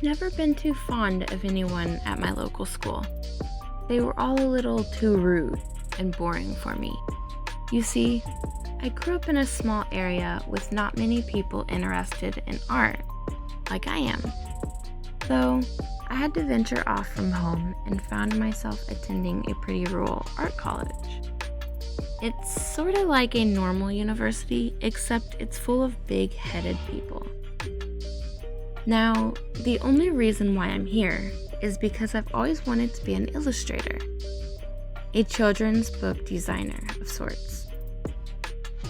never been too fond of anyone at my local school. They were all a little too rude and boring for me. You see, I grew up in a small area with not many people interested in art, like I am. So, I had to venture off from home and found myself attending a pretty rural art college. It's sort of like a normal university, except it's full of big-headed people. Now, the only reason why I'm here is because I've always wanted to be an illustrator, a children's book designer of sorts.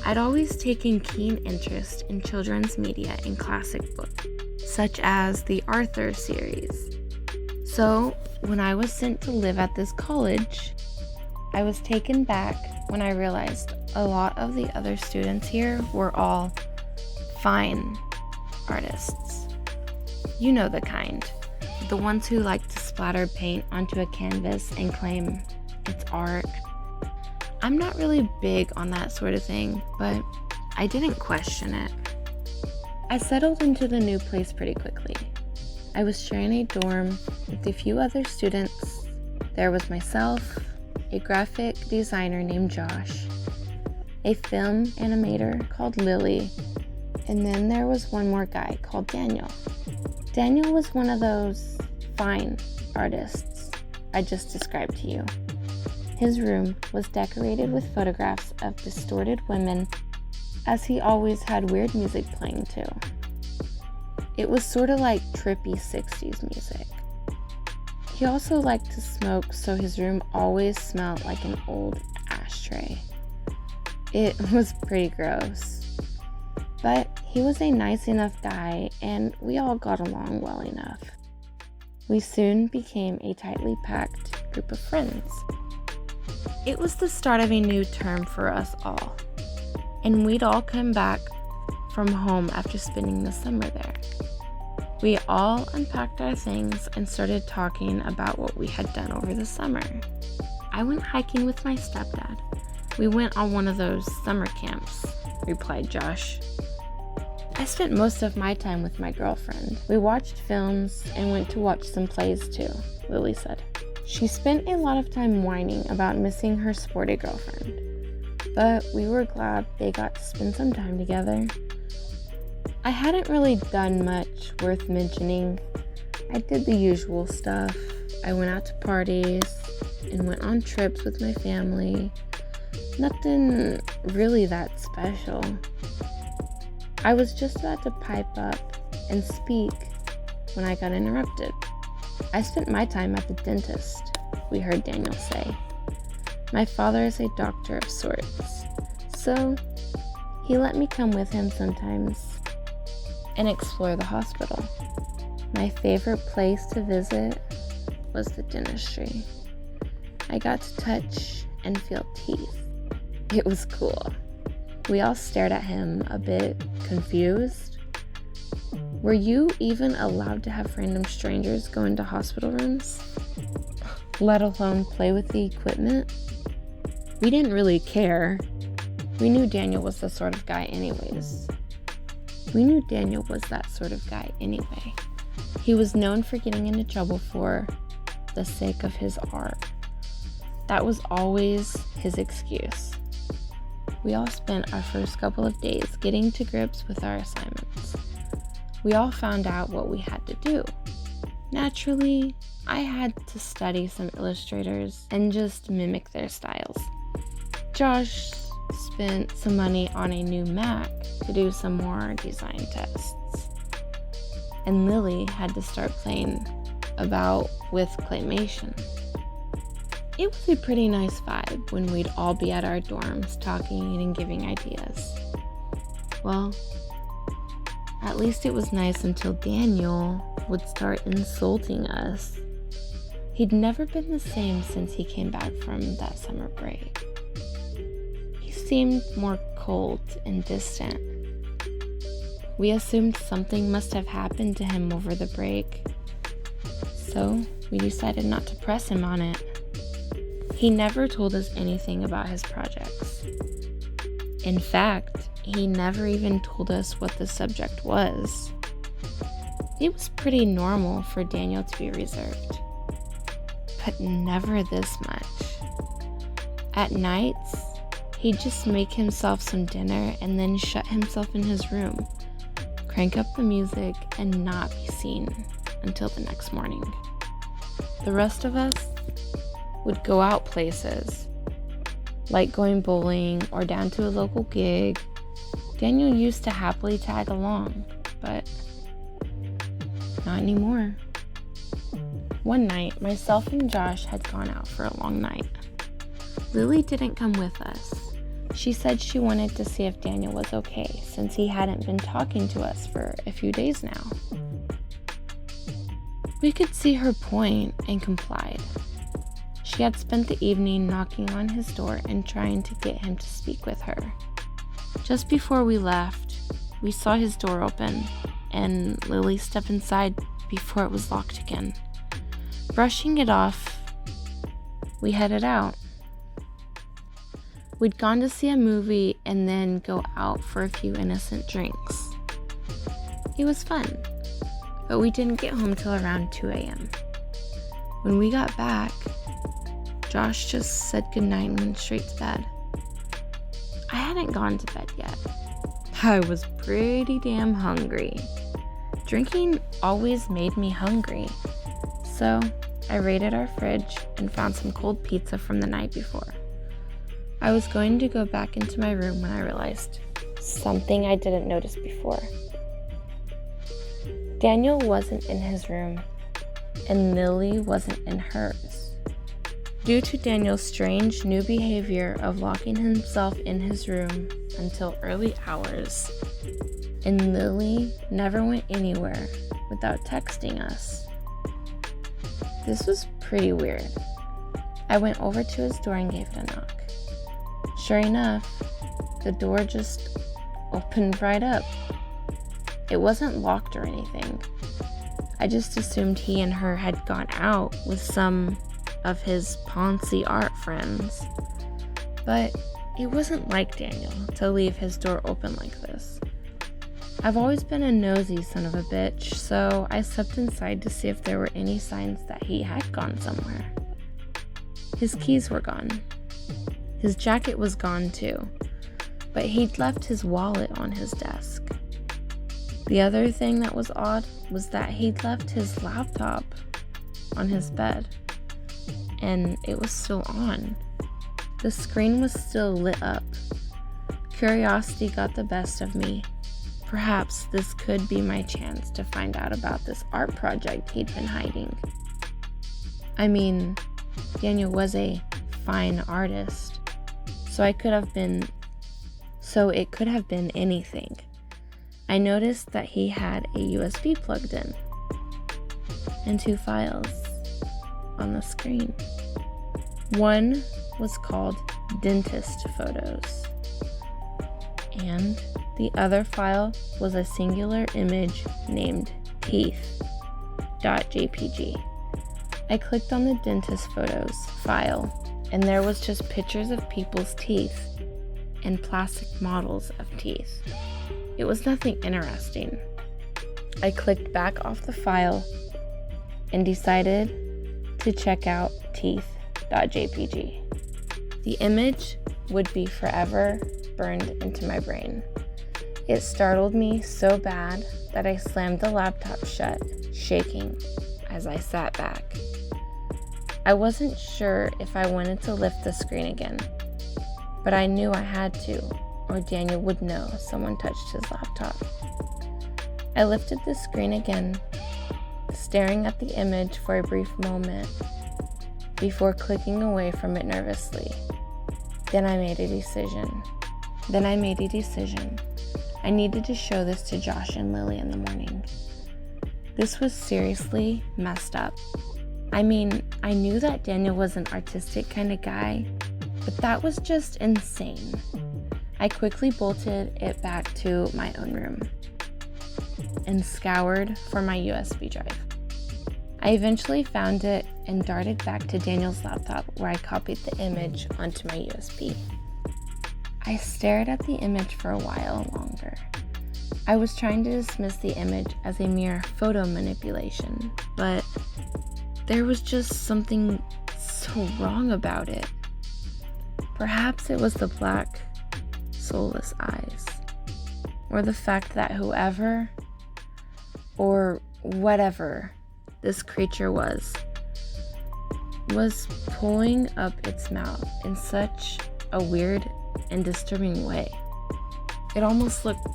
I'd always taken keen interest in children's media and classic books, such as the Arthur series. So, when I was sent to live at this college, I was taken back when I realized a lot of the other students here were all fine artists. You know the kind. The ones who like to splatter paint onto a canvas and claim it's art. I'm not really big on that sort of thing, but I didn't question it. I settled into the new place pretty quickly. I was sharing a dorm with a few other students. There was myself, a graphic designer named Josh, a film animator called Lily, and then there was one more guy called Daniel. Daniel was one of those fine artists I just described to you. His room was decorated with photographs of distorted women, as he always had weird music playing too. It was sort of like trippy 60s music. He also liked to smoke, so his room always smelled like an old ashtray. It was pretty gross. But he was a nice enough guy, and we all got along well enough. We soon became a tightly packed group of friends. It was the start of a new term for us all, and we'd all come back from home after spending the summer there. We all unpacked our things and started talking about what we had done over the summer. I went hiking with my stepdad. We went on one of those summer camps, replied Josh. I spent most of my time with my girlfriend. We watched films and went to watch some plays too, Lily said. She spent a lot of time whining about missing her sporty girlfriend, but we were glad they got to spend some time together. I hadn't really done much worth mentioning. I did the usual stuff. I went out to parties and went on trips with my family. Nothing really that special. I was just about to pipe up and speak when I got interrupted. I spent my time at the dentist, we heard Daniel say. My father is a doctor of sorts, so he let me come with him sometimes and explore the hospital. My favorite place to visit was the dentistry. I got to touch and feel teeth. It was cool. We all stared at him, a bit confused. Were you even allowed to have random strangers go into hospital rooms? Let alone play with the equipment? We didn't really care. We knew Daniel was the sort of guy anyways. He was known for getting into trouble for the sake of his art. That was always his excuse. We all spent our first couple of days getting to grips with our assignments. We all found out what we had to do. Naturally, I had to study some illustrators and just mimic their styles. Josh spent some money on a new Mac to do some more design tests. And Lily had to start playing about with claymation. It was a pretty nice vibe when we'd all be at our dorms talking and giving ideas. Well, at least it was nice until Daniel would start insulting us. He'd never been the same since he came back from that summer break. He seemed more cold and distant. We assumed something must have happened to him over the break, so we decided not to press him on it. He never told us anything about his projects. In fact, he never even told us what the subject was. It was pretty normal for Daniel to be reserved, but never this much. At nights, he'd just make himself some dinner and then shut himself in his room, crank up the music, and not be seen until the next morning. The rest of us would go out places, like going bowling or down to a local gig. Daniel used to happily tag along, but not anymore. One night, myself and Josh had gone out for a long night. Lily didn't come with us. She said she wanted to see if Daniel was okay, since he hadn't been talking to us for a few days now. We could see her point and complied. She had spent the evening knocking on his door and trying to get him to speak with her. Just before we left, we saw his door open, and Lily step inside before it was locked again. Brushing it off, we headed out. We'd gone to see a movie and then go out for a few innocent drinks. It was fun, but we didn't get home till around 2 a.m. When we got back, Josh just said goodnight and went straight to bed. I hadn't gone to bed yet. I was pretty damn hungry. Drinking always made me hungry, so I raided our fridge and found some cold pizza from the night before. I was going to go back into my room when I realized something I didn't notice before. Daniel wasn't in his room, and Lily wasn't in hers. Due to Daniel's strange new behavior of locking himself in his room until early hours, and Lily never went anywhere without texting us. This was pretty weird. I went over to his door and gave it a knock. Sure enough, the door just opened right up. It wasn't locked or anything. I just assumed he and her had gone out with some of his Ponzi art friends. But it wasn't like Daniel to leave his door open like this. I've always been a nosy son of a bitch, so I stepped inside to see if there were any signs that he had gone somewhere. His keys were gone. His jacket was gone too, but he'd left his wallet on his desk. The other thing that was odd was that he'd left his laptop on his bed, and it was still on. The screen was still lit up. Curiosity got the best of me. Perhaps this could be my chance to find out about this art project he'd been hiding. I mean, Daniel was a fine artist, so it could have been anything. I noticed that he had a USB plugged in and 2 files on the screen. One was called Dentist Photos, and the other file was a singular image named Teeth.jpg. I clicked on the Dentist Photos file, and there was just pictures of people's teeth and plastic models of teeth. It was nothing interesting. I clicked back off the file and decided to check out Teeth.jpg. The image would be forever burned into my brain. It startled me so bad that I slammed the laptop shut, shaking as I sat back. I wasn't sure if I wanted to lift the screen again, but I knew I had to, or Daniel would know someone touched his laptop. I lifted the screen again, staring at the image for a brief moment before clicking away from it nervously. Then I made a decision. I needed to show this to Josh and Lily in the morning. This was seriously messed up. I mean, I knew that Daniel was an artistic kind of guy, but that was just insane. I quickly bolted it back to my own room and scoured for my USB drive. I eventually found it and darted back to Daniel's laptop where I copied the image onto my USB. I stared at the image for a while longer, I was trying to dismiss the image as a mere photo manipulation, but there was just something so wrong about it. Perhaps it was the black, soulless eyes, or the fact that whoever or whatever this creature was pulling up its mouth in such a weird and disturbing way. It almost looked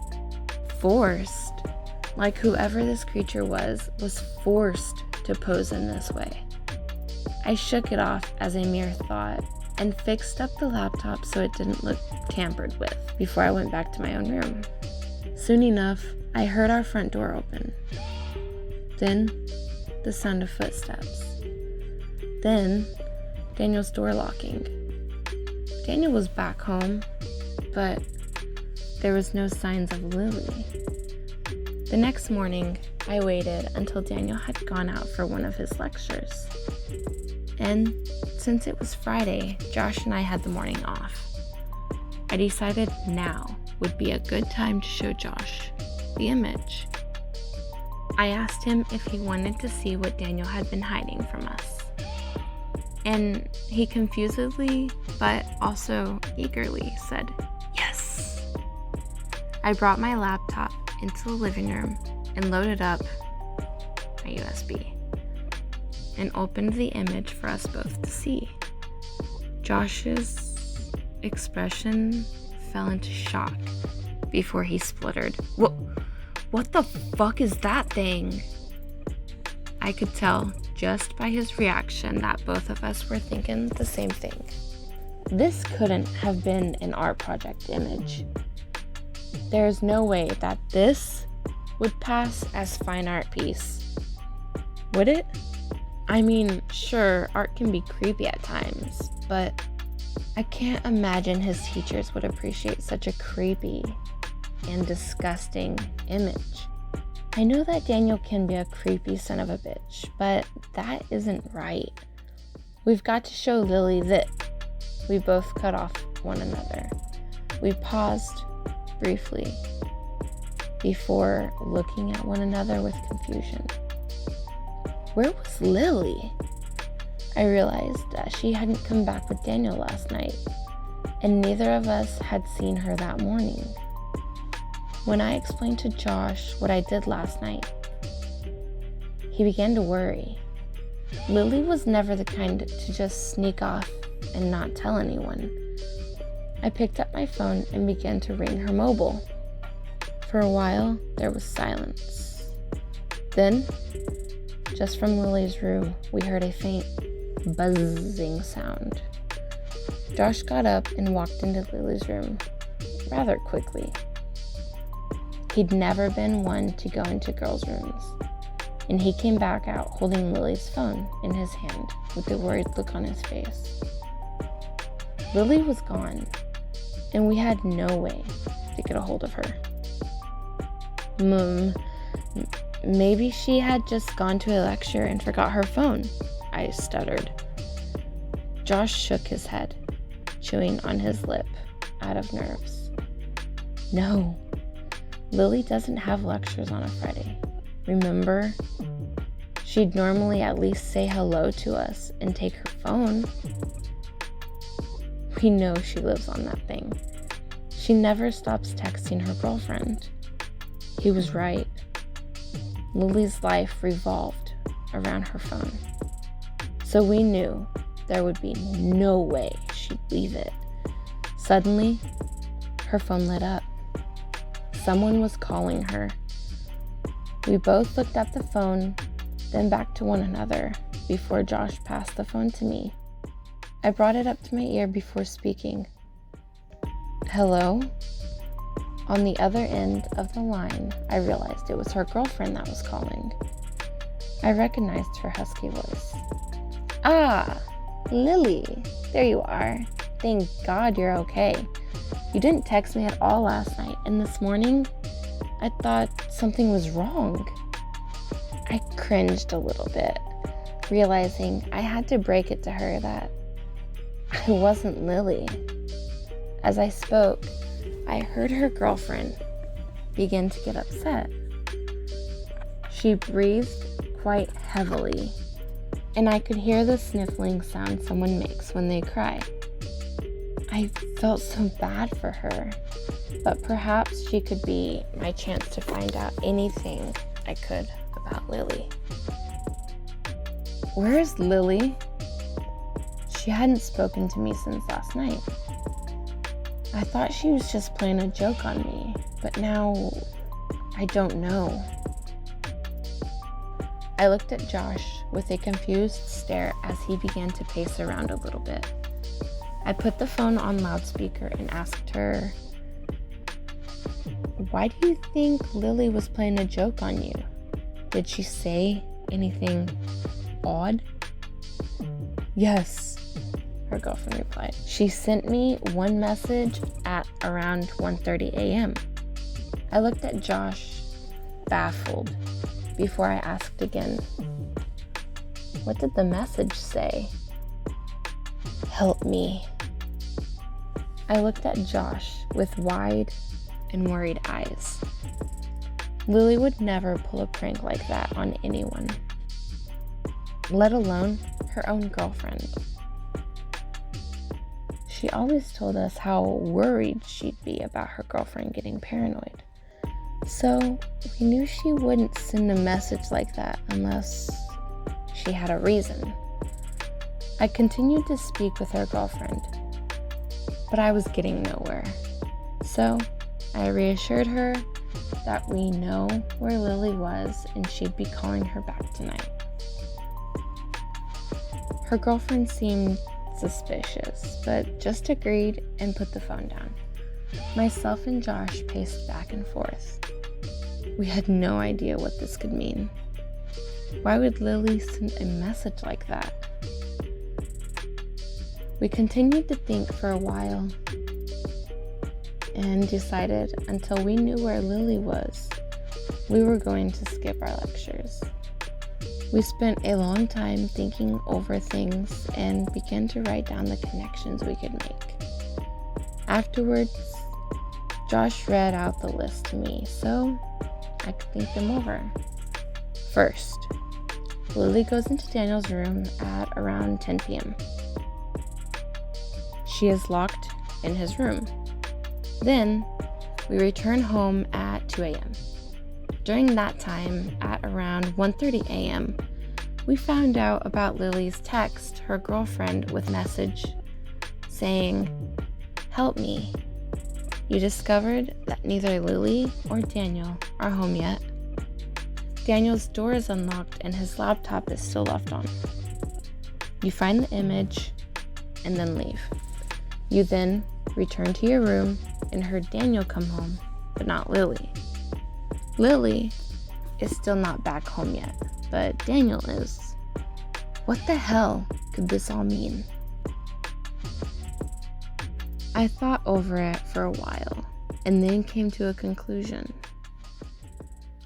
forced, like whoever this creature was forced to pose in this way. I shook it off as a mere thought and fixed up the laptop so it didn't look tampered with before I went back to my own room. Soon enough, I heard our front door open. Then, the sound of footsteps. Then, Daniel's door locking. Daniel was back home, but there was no signs of Lily. The next morning, I waited until Daniel had gone out for one of his lectures. And since it was Friday, Josh and I had the morning off. I decided now would be a good time to show Josh the image. I asked him if he wanted to see what Daniel had been hiding from us. And he confusedly, but also eagerly said, yes. I brought my laptop into the living room and loaded up my USB and opened the image for us both to see. Josh's expression fell into shock before he spluttered, What the fuck is that thing? I could tell just by his reaction that both of us were thinking the same thing. This couldn't have been an art project image. There is no way that this would pass as fine art piece. Would it? I mean, sure, art can be creepy at times, but I can't imagine his teachers would appreciate such a creepy and disgusting image. I know that Daniel can be a creepy son of a bitch, but that isn't right. We've got to show Lily that. We both cut off one another. We paused briefly before looking at one another with confusion. Where was Lily? I realized that she hadn't come back with Daniel last night, and neither of us had seen her that morning. When I explained to Josh what I did last night, he began to worry. Lily was never the kind to just sneak off and not tell anyone. I picked up my phone and began to ring her mobile. For a while, there was silence. Then, just from Lily's room, we heard a faint buzzing sound. Josh got up and walked into Lily's room rather quickly. He'd never been one to go into girls' rooms, and he came back out holding Lily's phone in his hand with a worried look on his face. Lily was gone, and we had no way to get a hold of her. Maybe she had just gone to a lecture and forgot her phone, I stuttered. Josh shook his head, chewing on his lip, out of nerves. No, Lily doesn't have lectures on a Friday. Remember? She'd normally at least say hello to us and take her phone. We know she lives on that thing. She never stops texting her girlfriend. He was right. Lily's life revolved around her phone. So we knew there would be no way she'd leave it. Suddenly, her phone lit up. Someone was calling her. We both looked at the phone, then back to one another before Josh passed the phone to me. I brought it up to my ear before speaking. Hello? On the other end of the line, I realized it was her girlfriend that was calling. I recognized her husky voice. Ah, Lily, there you are. Thank God you're okay. You didn't text me at all last night, and this morning, I thought something was wrong. I cringed a little bit, realizing I had to break it to her that I wasn't Lily. As I spoke, I heard her girlfriend began to get upset. She breathed quite heavily, and I could hear the sniffling sound someone makes when they cry. I felt so bad for her, but perhaps she could be my chance to find out anything I could about Lily. Where's Lily? She hadn't spoken to me since last night. I thought she was just playing a joke on me, but now I don't know. I looked at Josh with a confused stare as he began to pace around a little bit. I put the phone on loudspeaker and asked her, "Why do you think Lily was playing a joke on you? Did she say anything odd?" "Yes," her girlfriend replied. "She sent me one message at around 1:30 a.m. I looked at Josh, baffled, before I asked again, "What did the message say?" "Help me." I looked at Josh with wide and worried eyes. Lily would never pull a prank like that on anyone, let alone her own girlfriend. She always told us how worried she'd be about her girlfriend getting paranoid. So we knew she wouldn't send a message like that unless she had a reason. I continued to speak with her girlfriend, but I was getting nowhere. So I reassured her that we know where Lily was and she'd be calling her back tonight. Her girlfriend seemed suspicious, but just agreed and put the phone down. Myself and Josh paced back and forth. We had no idea what this could mean. Why would Lily send a message like that? We continued to think for a while and decided until we knew where Lily was, we were going to skip our lectures. We spent a long time thinking over things and began to write down the connections we could make. Afterwards, Josh read out the list to me so I could think them over. First, Lily goes into Daniel's room at around 10 p.m. She is locked in his room. Then, we return home at 2 a.m. During that time, at around 1:30 a.m., we found out about Lily's text her girlfriend with message saying, "Help me. You discovered that neither Lily or Daniel are home yet. Daniel's door is unlocked and his laptop is still left on. You find the image and then leave. You then return to your room and heard Daniel come home, but not Lily. Lily is still not back home yet, but Daniel is. What the hell could this all mean?" I thought over it for a while and then came to a conclusion.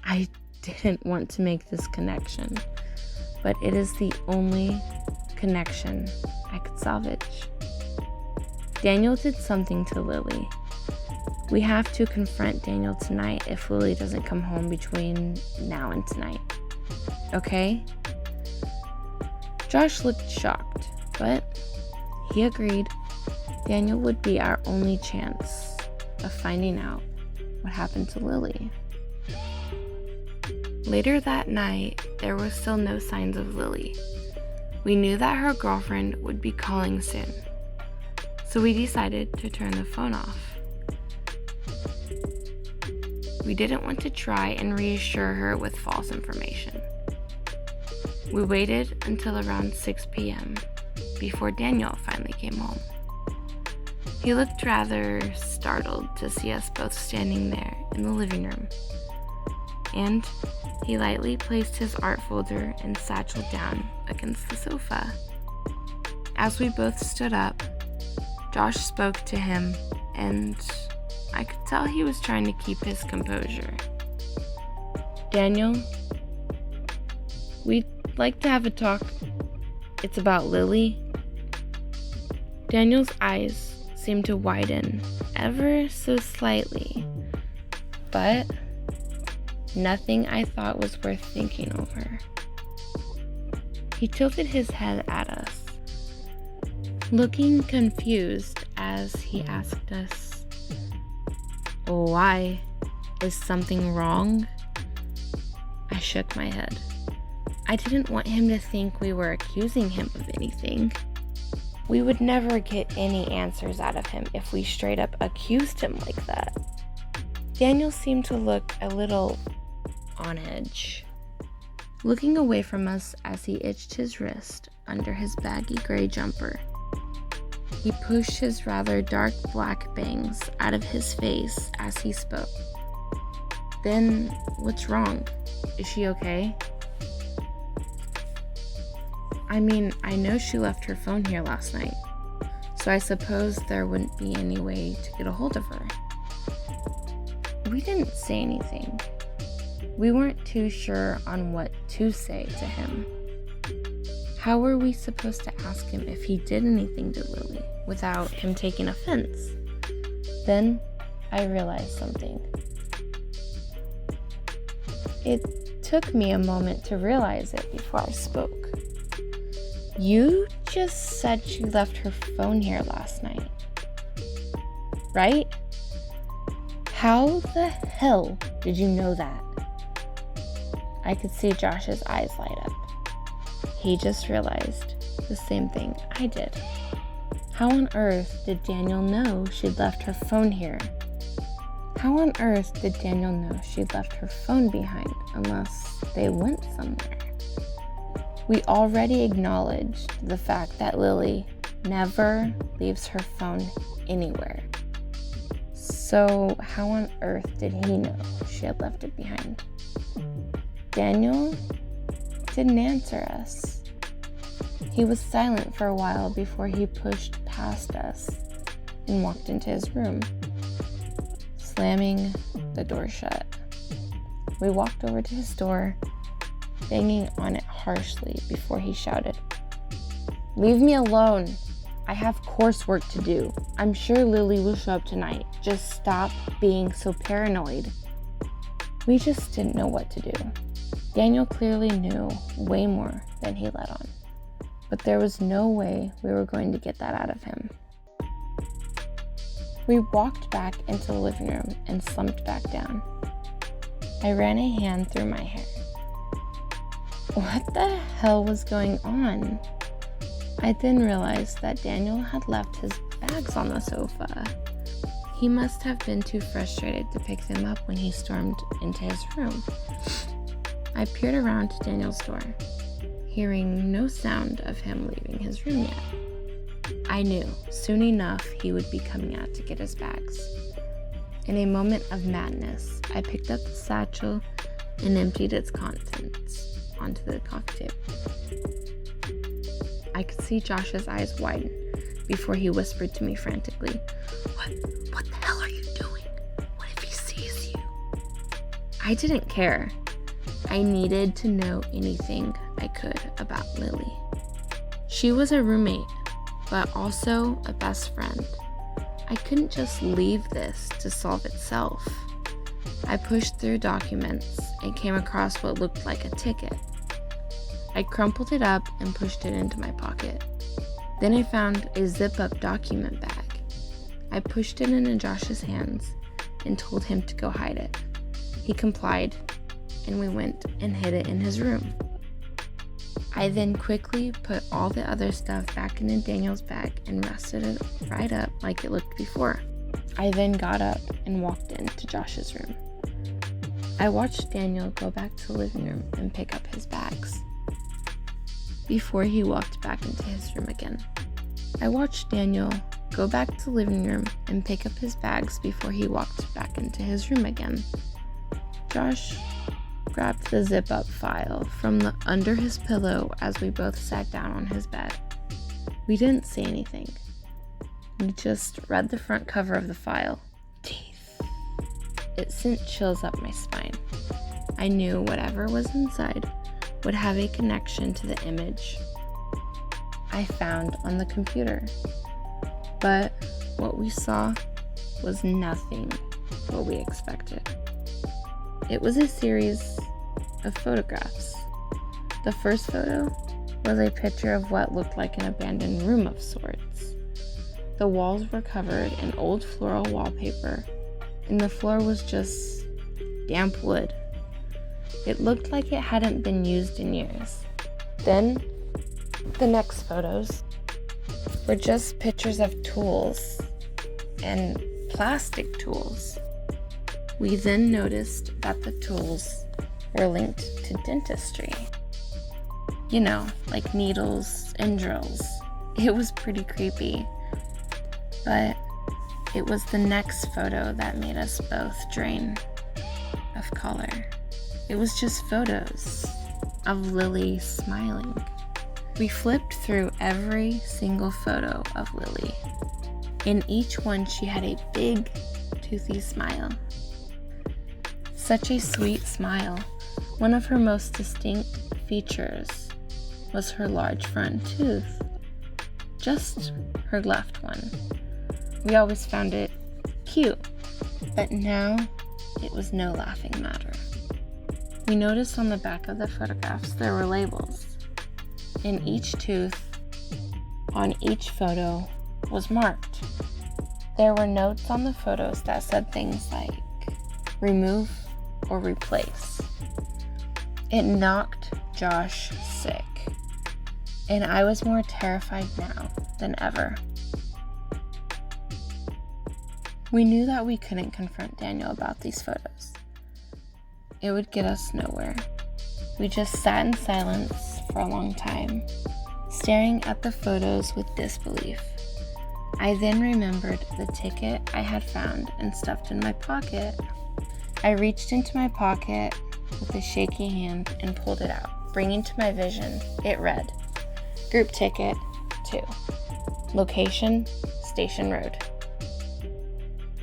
I didn't want to make this connection, but it is the only connection I could salvage. Daniel did something to Lily. We have to confront Daniel tonight if Lily doesn't come home between now and tonight. Okay? Josh looked shocked, but he agreed. Daniel would be our only chance of finding out what happened to Lily. Later that night, there were still no signs of Lily. We knew that her girlfriend would be calling soon, so we decided to turn the phone off. We didn't want to try and reassure her with false information. We waited until around 6 p.m. before Daniel finally came home. He looked rather startled to see us both standing there in the living room, and he lightly placed his art folder and satchel down against the sofa. As we both stood up, Josh spoke to him, and I could tell he was trying to keep his composure. "Daniel, we'd like to have a talk. It's about Lily." Daniel's eyes seemed to widen ever so slightly, but nothing I thought was worth thinking over. He tilted his head at us, looking confused as he asked us, "Why? Is something wrong?" I shook my head. I didn't want him to think we were accusing him of anything. We would never get any answers out of him if we straight up accused him like that. Daniel seemed to look a little on edge, looking away from us as he itched his wrist under his baggy gray jumper. He pushed his rather dark black bangs out of his face as he spoke. "Then, what's wrong? Is she okay?" "I mean, I know she left her phone here last night, so I suppose there wouldn't be any way to get a hold of her." We didn't say anything. We weren't too sure on what to say to him. How were we supposed to ask him if he did anything to Lily without him taking offense? Then I realized something. It took me a moment to realize it before I spoke. "You just said she left her phone here last night, right? How the hell did you know that?" I could see Josh's eyes light up. He just realized the same thing I did. How on earth did Daniel know she'd left her phone here? How on earth did Daniel know she'd left her phone behind unless they went somewhere? We already acknowledged the fact that Lily never leaves her phone anywhere. So how on earth did he know she had left it behind? Daniel didn't answer us. He was silent for a while before he pushed past us and walked into his room, slamming the door shut. We walked over to his door, banging on it harshly before he shouted, "Leave me alone. I have coursework to do. I'm sure Lily will show up tonight. Just stop being so paranoid." We just didn't know what to do. Daniel clearly knew way more than he let on, but there was no way we were going to get that out of him. We walked back into the living room and slumped back down. I ran a hand through my hair. What the hell was going on? I then realized that Daniel had left his bags on the sofa. He must have been too frustrated to pick them up when he stormed into his room. I peered around to Daniel's door, hearing no sound of him leaving his room yet. I knew soon enough he would be coming out to get his bags. In a moment of madness, I picked up the satchel and emptied its contents onto the coffee table. I could see Josh's eyes widen before he whispered to me frantically, What the hell are you doing? What if he sees you?" I didn't care. I needed to know anything I could about Lily. She was a roommate, but also a best friend. I couldn't just leave this to solve itself. I pushed through documents and came across what looked like a ticket. I crumpled it up and pushed it into my pocket. Then I found a zip-up document bag. I pushed it into Josh's hands and told him to go hide it. He complied, and we went and hid it in his room. I then quickly put all the other stuff back into Daniel's bag and rested it right up like it looked before. I then got up and walked into Josh's room. I watched Daniel go back to the living room and pick up his bags before he walked back into his room again. I watched Daniel go back to the living room and pick up his bags before he walked back into his room again. Josh grabbed the zip-up file from under his pillow as we both sat down on his bed. We didn't say anything. We just read the front cover of the file. Teeth. It sent chills up my spine. I knew whatever was inside would have a connection to the image I found on the computer. But what we saw was nothing what we expected. It was a series of photographs. The first photo was a picture of what looked like an abandoned room of sorts. The walls were covered in old floral wallpaper, and the floor was just damp wood. It looked like it hadn't been used in years. Then, the next photos were just pictures of tools and plastic tools. We then noticed that the tools were linked to dentistry. You know, like needles and drills. It was pretty creepy. But it was the next photo that made us both drain of color. It was just photos of Lily smiling. We flipped through every single photo of Lily. In each one, she had a big, toothy smile. Such a sweet smile. One of her most distinct features was her large front tooth. Just her left one. We always found it cute, but now it was no laughing matter. We noticed on the back of the photographs there were labels. In each tooth, on each photo, was marked. There were notes on the photos that said things like, remove or replace. It knocked Josh sick, and I was more terrified now than ever. We knew that we couldn't confront Daniel about these photos. It would get us nowhere. We just sat in silence for a long time, staring at the photos with disbelief. I then remembered the ticket I had found and stuffed in my pocket. I reached into my pocket with a shaky hand and pulled it out. Bringing to my vision, it read, Group Ticket 2. Location, Station Road.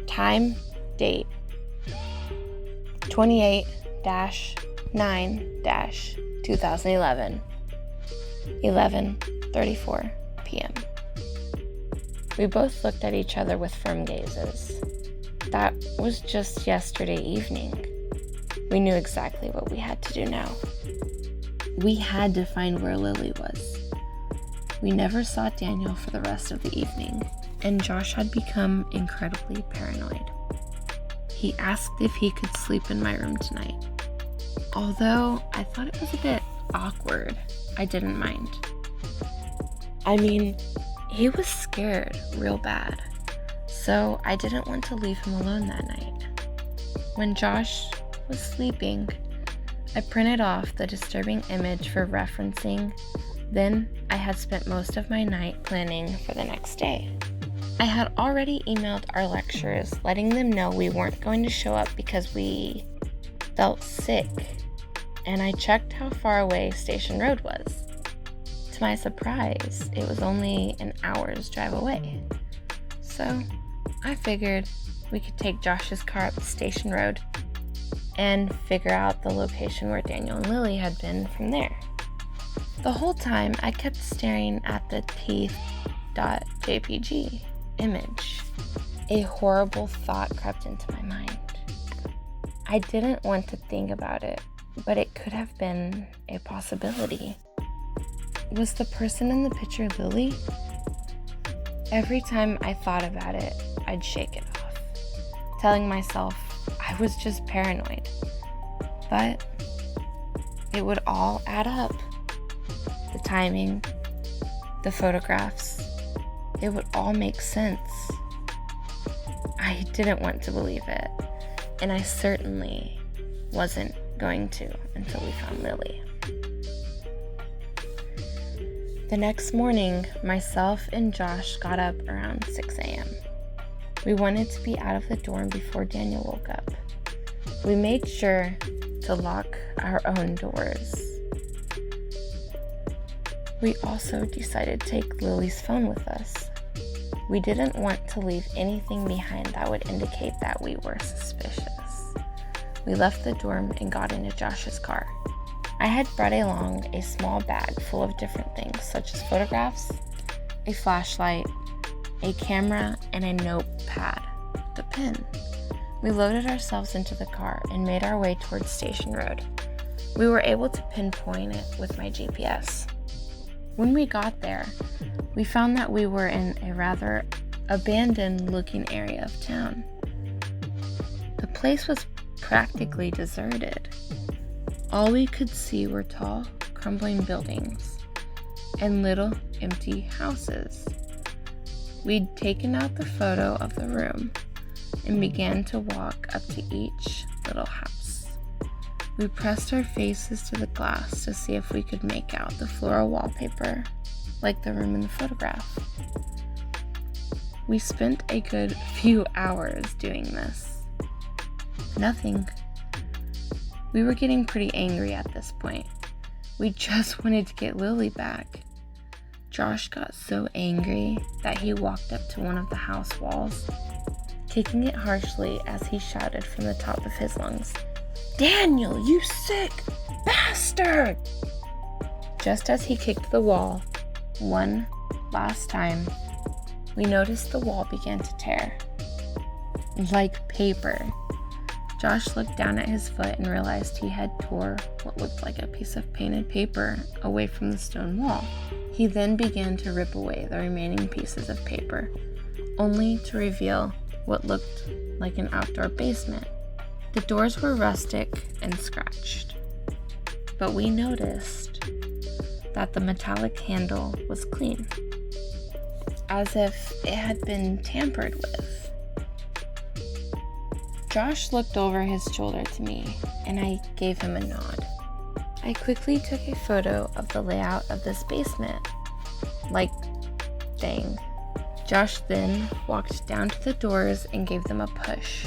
Time, date, 28-9-2011, 11:34 p.m. We both looked at each other with firm gazes. That was just yesterday evening. We knew exactly what we had to do now. We had to find where Lily was. We never saw Daniel for the rest of the evening, and Josh had become incredibly paranoid. He asked if he could sleep in my room tonight. Although I thought it was a bit awkward, I didn't mind. I mean, he was scared real bad, so I didn't want to leave him alone that night. When Josh was sleeping, I printed off the disturbing image for referencing. Then I had spent most of my night planning for the next day. I had already emailed our lecturers letting them know we weren't going to show up because we felt sick, and I checked how far away Station Road was. To my surprise, it was only an hour's drive away. So I figured we could take Josh's car up Station Road and figure out the location where Daniel and Lily had been from there. The whole time I kept staring at the Teeth.jpg image. A horrible thought crept into my mind. I didn't want to think about it, but it could have been a possibility. Was the person in the picture Lily? Every time I thought about it, I'd shake it off, telling myself I was just paranoid. But it would all add up. The timing, the photographs, it would all make sense. I didn't want to believe it, and I certainly wasn't going to until we found Lily. The next morning, myself and Josh got up around 6 a.m. We wanted to be out of the dorm before Daniel woke up. We made sure to lock our own doors. We also decided to take Lily's phone with us. We didn't want to leave anything behind that would indicate that we were suspicious. We left the dorm and got into Josh's car. I had brought along a small bag full of different things, such as photographs, a flashlight, a camera, and a notepad, the pen. We loaded ourselves into the car and made our way towards Station Road. We were able to pinpoint it with my GPS. When we got there, we found that we were in a rather abandoned-looking area of town. The place was practically deserted. All we could see were tall, crumbling buildings and little empty houses. We'd taken out the photo of the room and began to walk up to each little house. We pressed our faces to the glass to see if we could make out the floral wallpaper like the room in the photograph. We spent a good few hours doing this. Nothing. We were getting pretty angry at this point. We just wanted to get Lily back. Josh got so angry that he walked up to one of the house walls, kicking it harshly as he shouted from the top of his lungs, "Daniel, you sick bastard!" Just as he kicked the wall one last time, we noticed the wall began to tear. Like paper. Josh looked down at his foot and realized he had tore what looked like a piece of painted paper away from the stone wall. He then began to rip away the remaining pieces of paper, only to reveal what looked like an outdoor basement. The doors were rustic and scratched, but we noticed that the metallic handle was clean, as if it had been tampered with. Josh looked over his shoulder to me, and I gave him a nod. I quickly took a photo of the layout of this basement thing. Josh then walked down to the doors and gave them a push.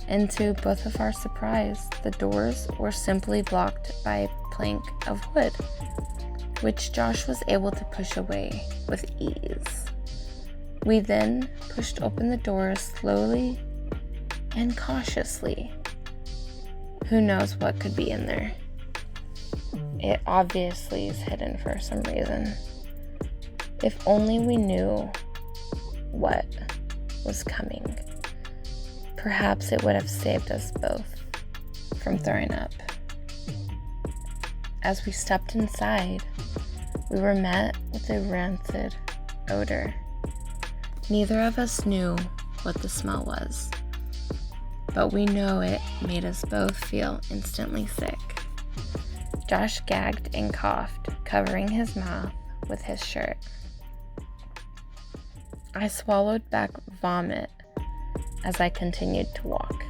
And to both of our surprise, the doors were simply blocked by a plank of wood, which Josh was able to push away with ease. We then pushed open the doors slowly and cautiously. Who knows what could be in there? It obviously is hidden for some reason. If only we knew what was coming. Perhaps it would have saved us both from throwing up. As we stepped inside, we were met with a rancid odor. Neither of us knew what the smell was, but we know it made us both feel instantly sick. Josh gagged and coughed, covering his mouth with his shirt. I swallowed back vomit as I continued to walk.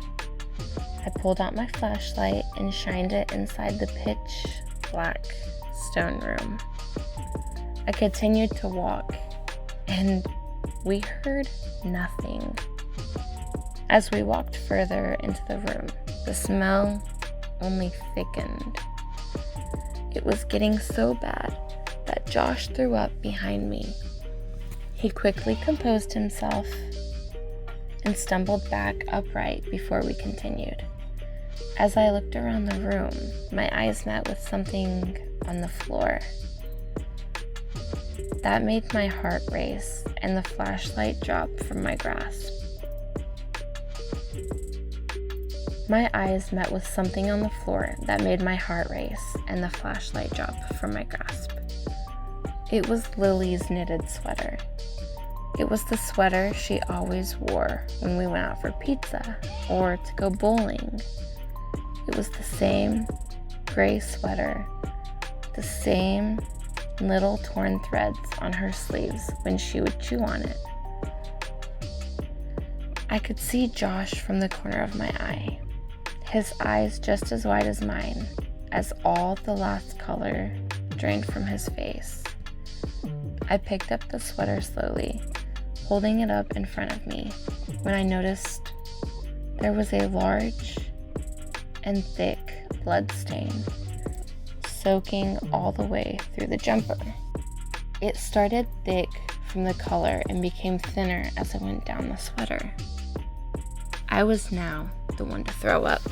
I pulled out my flashlight and shined it inside the pitch black stone room. I continued to walk, and we heard nothing. As we walked further into the room, the smell only thickened. It was getting so bad that Josh threw up behind me. He quickly composed himself and stumbled back upright before we continued. As I looked around the room, my eyes met with something on the floor. That made my heart race and the flashlight drop from my grasp. My eyes met with something on the floor that made my heart race and the flashlight drop from my grasp. It was Lily's knitted sweater. It was the sweater she always wore when we went out for pizza or to go bowling. It was the same gray sweater, the same little torn threads on her sleeves when she would chew on it. I could see Josh from the corner of my eye, his eyes just as wide as mine, as all the last color drained from his face. I picked up the sweater slowly, holding it up in front of me, when I noticed there was a large and thick blood stain soaking all the way through the jumper. It started thick from the color and became thinner as it went down the sweater. I was now the one to throw up.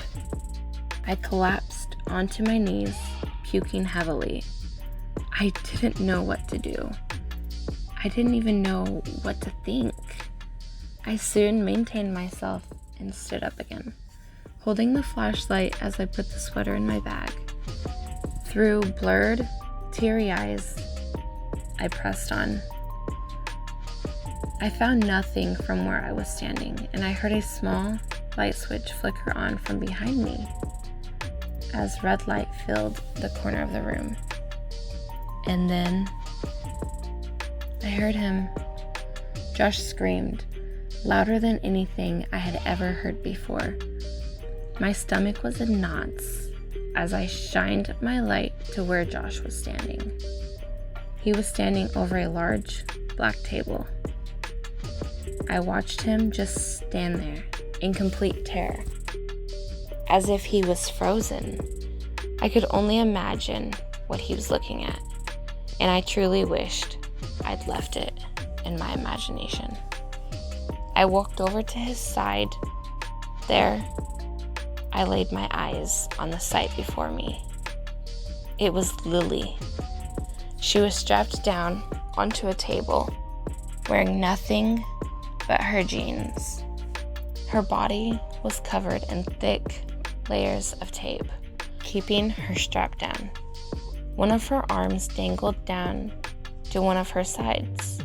I collapsed onto my knees, puking heavily. I didn't know what to do. I didn't even know what to think. I soon maintained myself and stood up again, holding the flashlight as I put the sweater in my bag. Through blurred, teary eyes, I pressed on. I found nothing from where I was standing, and I heard a small light switch flicker on from behind me as red light filled the corner of the room. And then I heard him. Josh screamed, louder than anything I had ever heard before. My stomach was in knots as I shined my light to where Josh was standing. He was standing over a large black table. I watched him just stand there in complete terror, as if he was frozen. I could only imagine what he was looking at, and I truly wished I'd left it in my imagination. I walked over to his side. There, I laid my eyes on the sight before me. It was Lily. She was strapped down onto a table, wearing nothing but her jeans. Her body was covered in thick layers of tape, keeping her strapped down. One of her arms dangled down to one of her sides,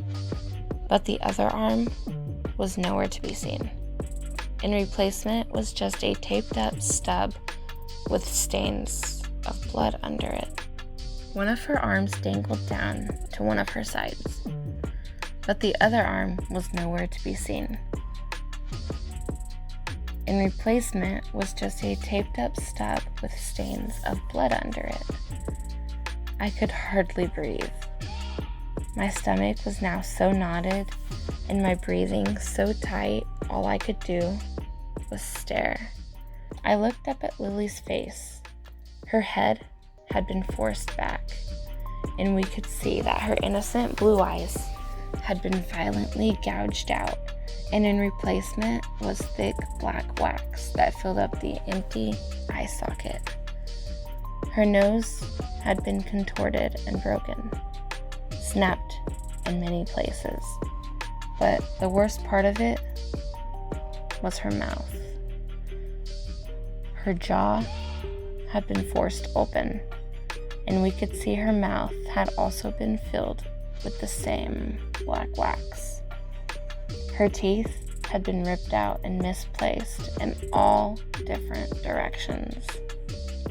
but the other arm was nowhere to be seen. In replacement was just a taped up stub with stains of blood under it. One of her arms dangled down to one of her sides, but the other arm was nowhere to be seen. In replacement was just a taped up stub with stains of blood under it. I could hardly breathe. My stomach was now so knotted and my breathing so tight, all I could do was stare. I looked up at Lily's face. Her head had been forced back, and we could see that her innocent blue eyes had been violently gouged out, and in replacement was thick black wax that filled up the empty eye socket. Her nose had been contorted and broken, snapped in many places, but the worst part of it was her mouth. Her jaw had been forced open, and we could see her mouth had also been filled with the same black wax. Her teeth had been ripped out and misplaced in all different directions.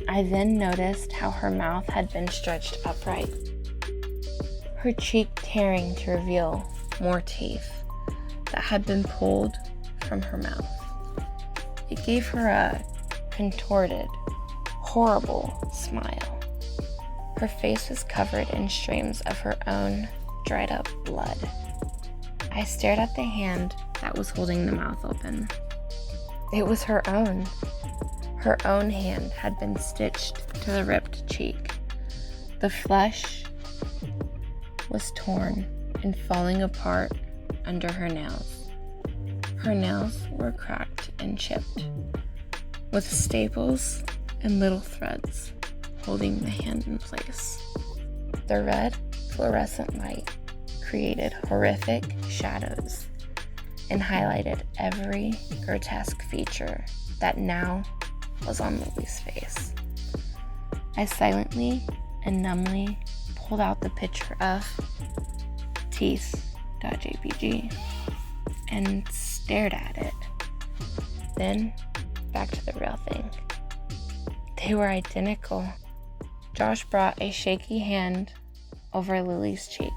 I then noticed how her mouth had been stretched upright, her cheek tearing to reveal more teeth that had been pulled from her mouth. It gave her a contorted, horrible smile. Her face was covered in streams of her own dried up blood. I stared at the hand that was holding the mouth open. It was her own. Her own hand had been stitched to the ripped cheek. The flesh was torn and falling apart under her nails. Her nails were cracked and chipped, with staples and little threads holding the hand in place. The red fluorescent light created horrific shadows and highlighted every grotesque feature that now was on Lily's face. I silently and numbly pulled out the picture of Teeth.jpg and stared at it. Then back to the real thing. They were identical. Josh brought a shaky hand over Lily's cheek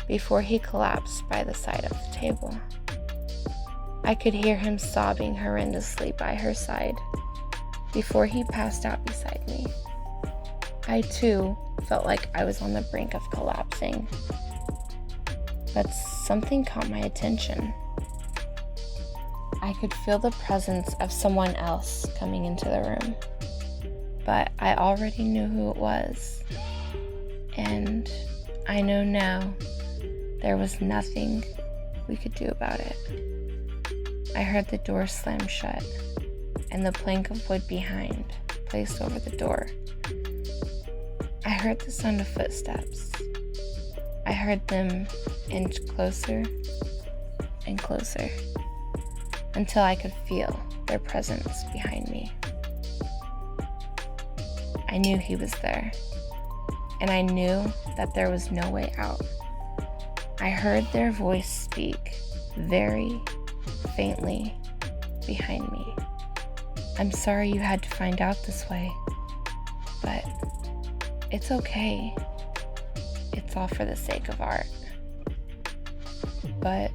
before he collapsed by the side of the table. I could hear him sobbing horrendously by her side before he passed out beside me. I too felt like I was on the brink of collapsing, but something caught my attention. I could feel the presence of someone else coming into the room, but I already knew who it was, and I know now there was nothing we could do about it. I heard the door slam shut and the plank of wood behind placed over the door. I heard the sound of footsteps. I heard them inch closer and closer. until I could feel their presence behind me. I knew he was there, and I knew that there was no way out. I heard their voice speak very faintly behind me. I'm sorry you had to find out this way, but it's okay. It's all for the sake of art. But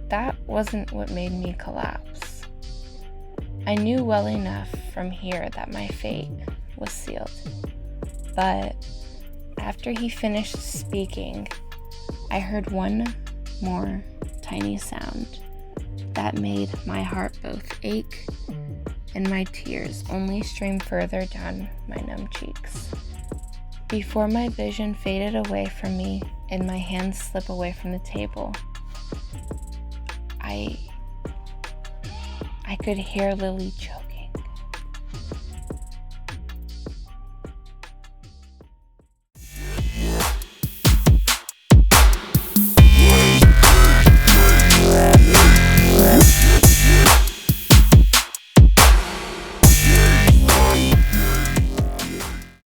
that wasn't what made me collapse. I knew well enough from here that my fate was sealed. But after he finished speaking, I heard one more tiny sound that made my heart both ache and my tears only stream further down my numb cheeks. Before my vision faded away from me and my hands slip away from the table, I could hear Lily choke.